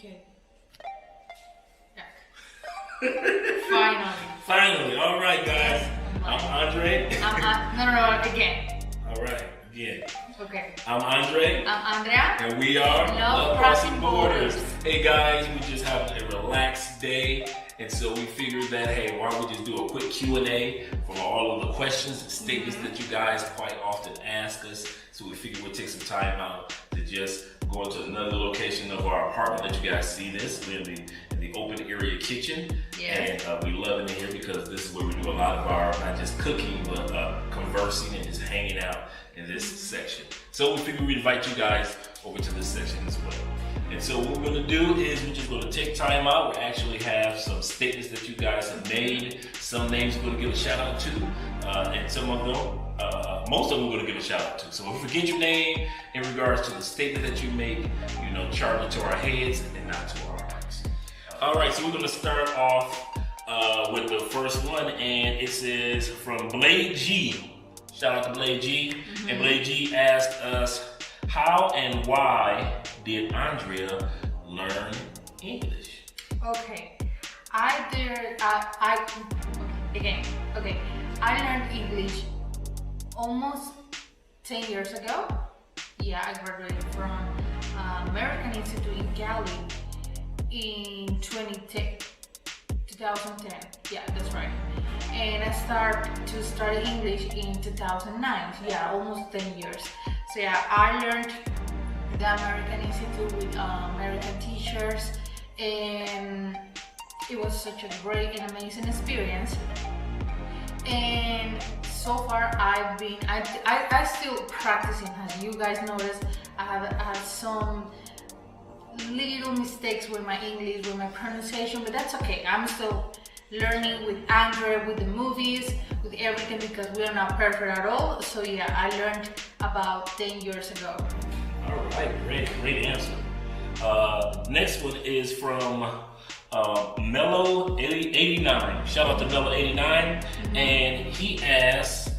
Okay. Yeah. Finally. All right, guys. I'm Andre. No, again. All right, again. Okay. I'm Andre. I'm Andrea. And we are Love Crossing Borders. Hey guys, we just have a relaxed day, and so we figured that, hey, why don't we just do a quick Q&A from all of the questions and statements that you guys quite often ask us. So we figured we'd take some time out to just go into another location of our apartment that you guys see this. We're in the open area kitchen. Yes. And we love it in here because this is where we do a lot of our, not just cooking, but conversing and just hanging out in this section. So we figured we'd invite you guys over to this section as well. And so what we're gonna do is we're just gonna take time out. We actually have some statements that you guys have made. Some names we're gonna give a shout out to, and some of them, most of them we're gonna give a shout out to. So if we forget your name in regards to the statement that you make, charge it to our heads and not to our hearts. All right, so we're gonna start off with the first one, and it says from Blade G. Shout out to Blade G. And Blade G asked us, how and why did Andrea learn English? Okay. I learned English almost 10 years ago. Yeah, I graduated from American Institute in Cali in 2010. Yeah, that's right. And I started to study English in 2009. Yeah, almost 10 years. So yeah, I learned the American Institute with American teachers, and it was such a great and amazing experience. And so far I still practicing. As you guys noticed, I have had some little mistakes with my English, with my pronunciation, but that's okay. I'm still learning with ANDREA, with the movies, with everything, because we are not perfect at all. So yeah, I learned about 10 years ago. All right, great answer. Next one is from Mellow89. Shout out to Mellow89. And he asks,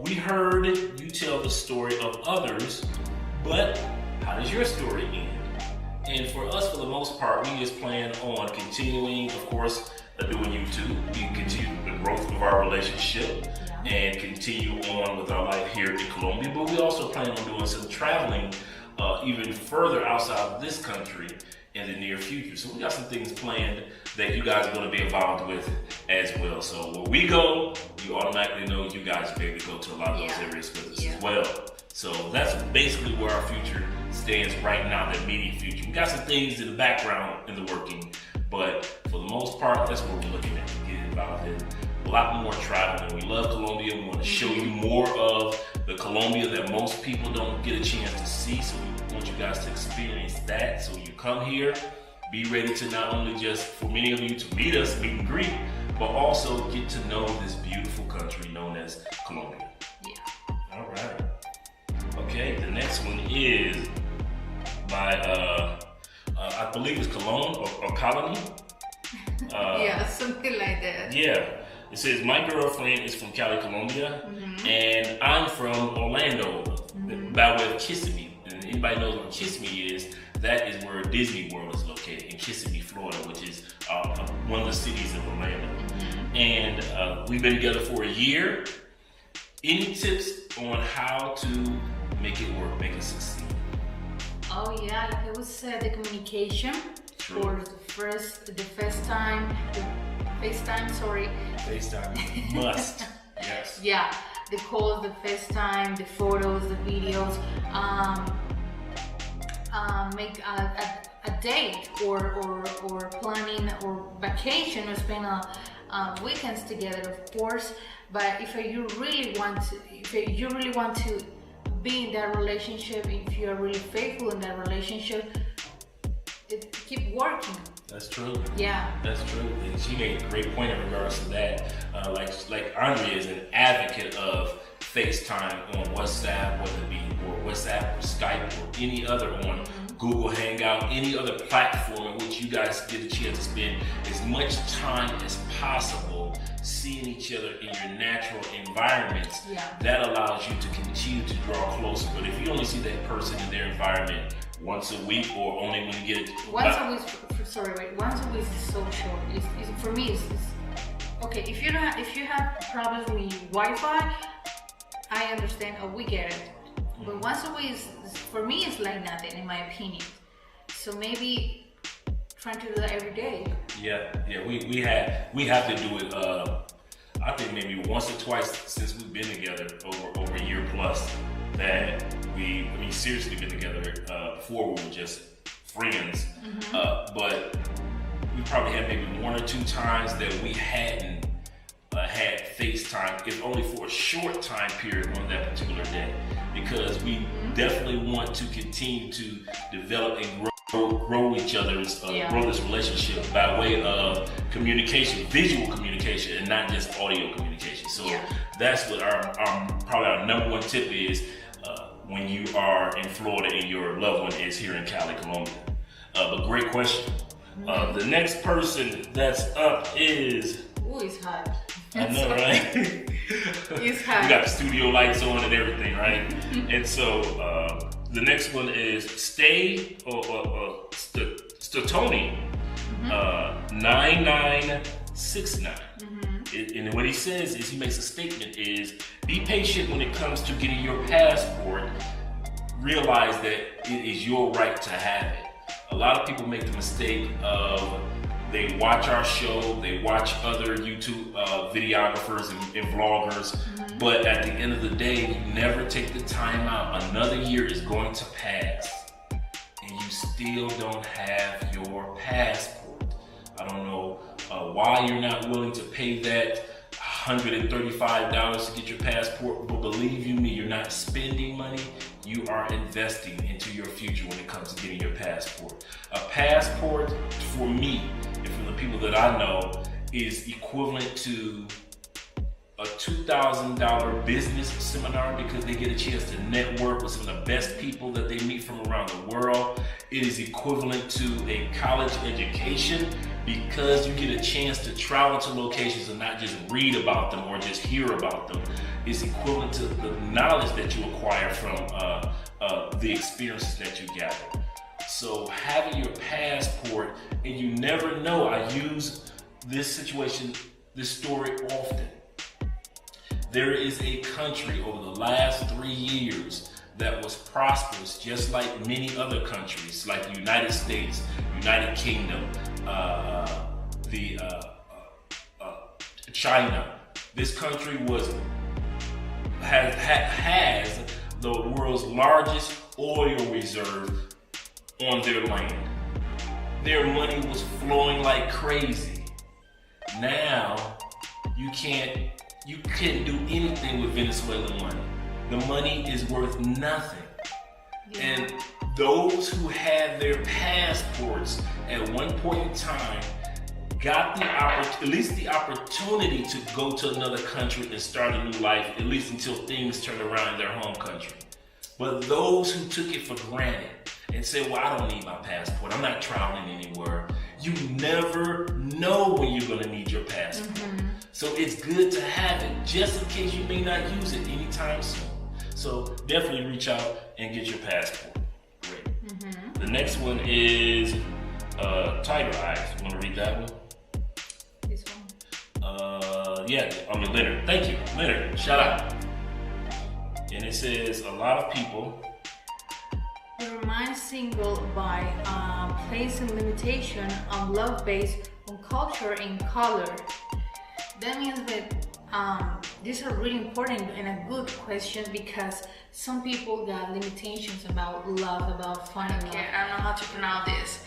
we heard you tell the story of others, but how does your story end? And for us, for the most part, we just plan on continuing, of course, doing YouTube. We continue the growth of our relationship and continue on with our life here in Colombia. But we also plan on doing some traveling even further outside of this country in the near future. So we got some things planned that you guys are going to be involved with as well. So where we go, you automatically know you guys will be able to go to a lot of those areas with us as well. So that's basically where our future stands right now, the immediate future. We got some things in the background in the working, but for the most part, that's what we're looking at, to get involved in a lot more traveling. We love Colombia. We want to show you more of the Colombia that most people don't get a chance to see. So we want you guys to experience that. So you come here, be ready to not only just, for many of you, to meet us, meet and greet, but also get to know this beautiful country known as Colombia. Yeah. All right. Okay, the next one is by, I believe it's Cologne or Colony. Yeah, something like that. Yeah. It says, my girlfriend is from Cali, Colombia, and I'm from Orlando, by way of Kissimmee. And anybody knows where Kissimmee is, that is where Disney World is located, in Kissimmee, Florida, which is one of the cities of Orlando. And we've been together for a year. Any tips on how to make it work, make it succeed? Oh yeah, like I would say, the communication for the FaceTime, FaceTime must. Yes. Yeah, the calls, the FaceTime, the photos, the videos. Make a date or planning or vacation, or spend weekends together, of course. But if you really want to be in that relationship, if you are really faithful in that relationship, keep working. That's true. Yeah. That's true. And she made a great point in regards to that. Like Andrea is an advocate of FaceTime on WhatsApp, whether it be or WhatsApp or Skype or any other, on Google Hangout, any other platform in which you guys get a chance to spend as much time as possible seeing each other in your natural environments. That allows you to continue to draw closer. But if you only see that person in their environment once a week or only when you get it? Once a week. Sorry, wait. Once a week is so short. For me, it's okay. If you have problems with Wi-Fi, I understand. Oh, we get it. But once a week, for me, it's like nothing, in my opinion. So maybe trying to do that every day. Yeah. We have to do it. I think maybe once or twice since we've been together over a year plus. That seriously been together. Before we were just friends, but we probably had maybe one or two times that we hadn't had FaceTime, if only for a short time period on that particular day, because we definitely want to continue to develop and grow each other's, grow this relationship by way of communication, visual communication, and not just audio communication. So that's what probably our number one tip is when you are in Florida and your loved one is here in Cali, Colombia. But great question. The next person that's up is... Ooh, it's hot. I know, right? It's hot. We got the studio lights on and everything, right? And so the next one is Statoni 9969. And what he says is, he makes a statement is, be patient when it comes to getting your passport. Realize that it is your right to have it. A lot of people make the mistake of, they watch our show, they watch other YouTube videographers and vloggers, but at the end of the day, you never take the time out. Another year is going to pass, and you still don't have your passport. I don't know why you're not willing to pay that $135 to get your passport, but believe you me, you're not spending money, you are investing into your future when it comes to getting your passport. A passport, for me, and from the people that I know, is equivalent to a $2,000 business seminar, because they get a chance to network with some of the best people that they meet from around the world. It is equivalent to a college education, because you get a chance to travel to locations and not just read about them or just hear about them. It's equivalent to the knowledge that you acquire from the experiences that you gather. So having your passport, and you never know, I use this story often. There is a country over the last 3 years that was prosperous, just like many other countries, like the United States, United Kingdom, China. This country has the world's largest oil reserve on their land. Their money was flowing like crazy. Now you can't do anything with Venezuelan money. The money is worth nothing. And those who had their passports at one point in time got at least the opportunity to go to another country and start a new life, at least until things turn around in their home country. But those who took it for granted and said, well, I don't need my passport, I'm not traveling anywhere. You never know when you're going to need your passport. So it's good to have it, just in case you may not use it anytime soon. So definitely reach out and get your passport. Great. The next one is Tiger Eyes. You want to read that one? This one? Leonard. Thank you, Leonard. Shout out. And it says, a lot of people remain single by placing limitation on love based on culture and color. That means that these are really important and a good question, because some people got limitations about love, about finding love. Okay, I don't know how to pronounce this.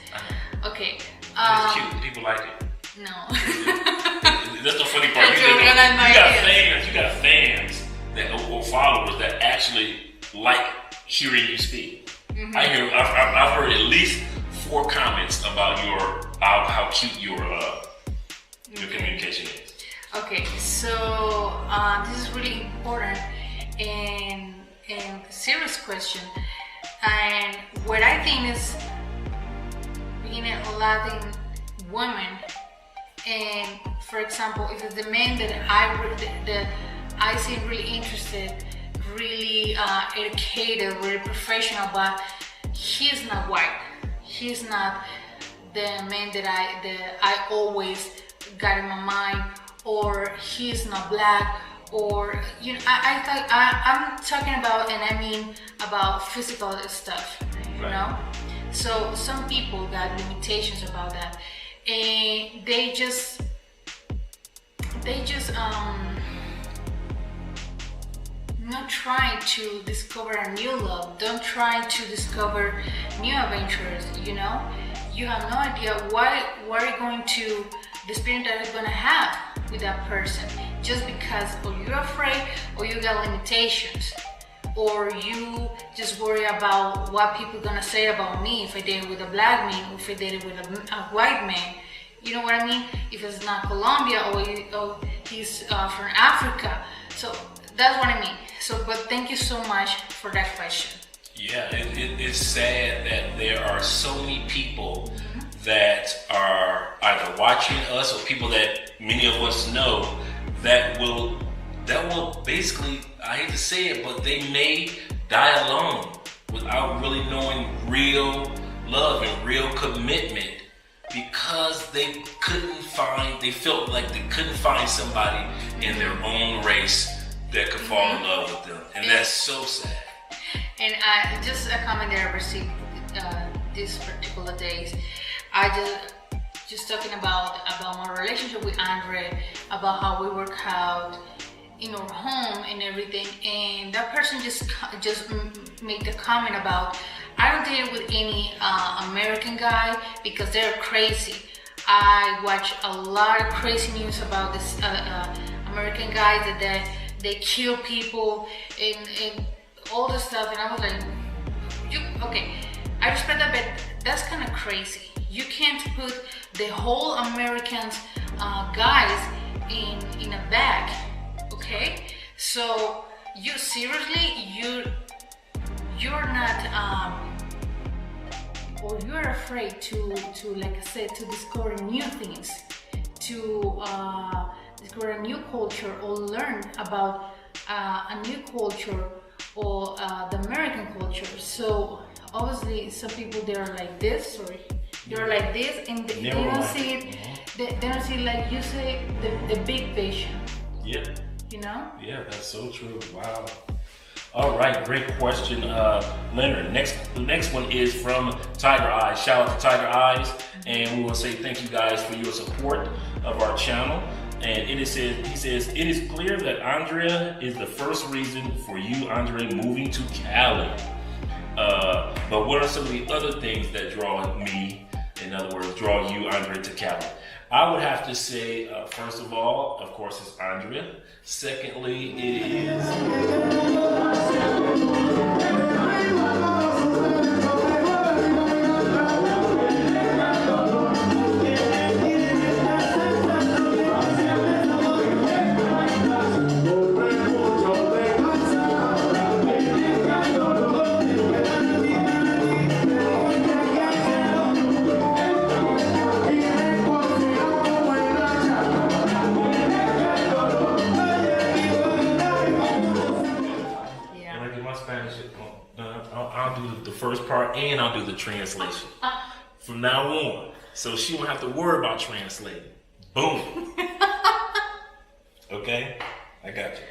Okay. It's cute. People like it. No. That's the funny part. You got fans or followers that actually like hearing you speak. I've heard at least 4 comments about how cute your communication is. Okay, so this is really important and serious question. And what I think is, being a Latin woman, and for example, if it's the man that I seem really interested, really educated, really professional, but he's not white. He's not the man that I always got in my mind, or he's not black, or you know, I'm talking about, and I mean about physical stuff, you know. So some people got limitations about that, and they just not trying to discover a new love, don't try to discover new adventures, you know. You have no idea what are you going to, the experience that you're going to have with that person, just because or you're afraid, or you got limitations, or you just worry about what people are going to say about me if I date with a black man, or if I date with a white man. You know what I mean? If it's not Colombia, or he's from Africa. So that's what I mean. So, but thank you so much for that question. Yeah, it's sad that there are so many people that are either watching us, or people that many of us know that will basically, I hate to say it, but they may die alone without really knowing real love and real commitment, because they felt like they couldn't find somebody in their own race that could fall in love with them, and that's so sad. And just a comment that I received these particular days, I just talking about my relationship with Andrea, about how we work out in our home and everything, and that person just made the comment about, I don't date with any American guy because they're crazy. I watch a lot of crazy news about this American guys that they kill people and all this stuff, and I was like, okay, I respect that, but that's kind of crazy. You can't put the whole Americans guys in a bag, okay? So you seriously, you're not or you're afraid to like I said, to discover new things, to discover a new culture, or learn about a new culture, or the American culture. So obviously some people, they're like this, or they're like this, and they don't see it. They don't see, like you say, the big vision. Yeah. You know? Yeah, that's so true. Wow. All right, great question, Leonard. The next one is from Tiger Eyes. Shout out to Tiger Eyes, and we want to say thank you guys for your support of our channel. And he says, it is clear that Andrea is the first reason for you, Andrea, moving to Cali. But what are some of the other things that draw me, in other words, draw you, Andrea, to Cali? I would have to say, first of all, of course, it's Andrea. Secondly, it is... I'll do the first part, and I'll do the translation from now on, so she won't have to worry about translating. Boom. Okay, I got you.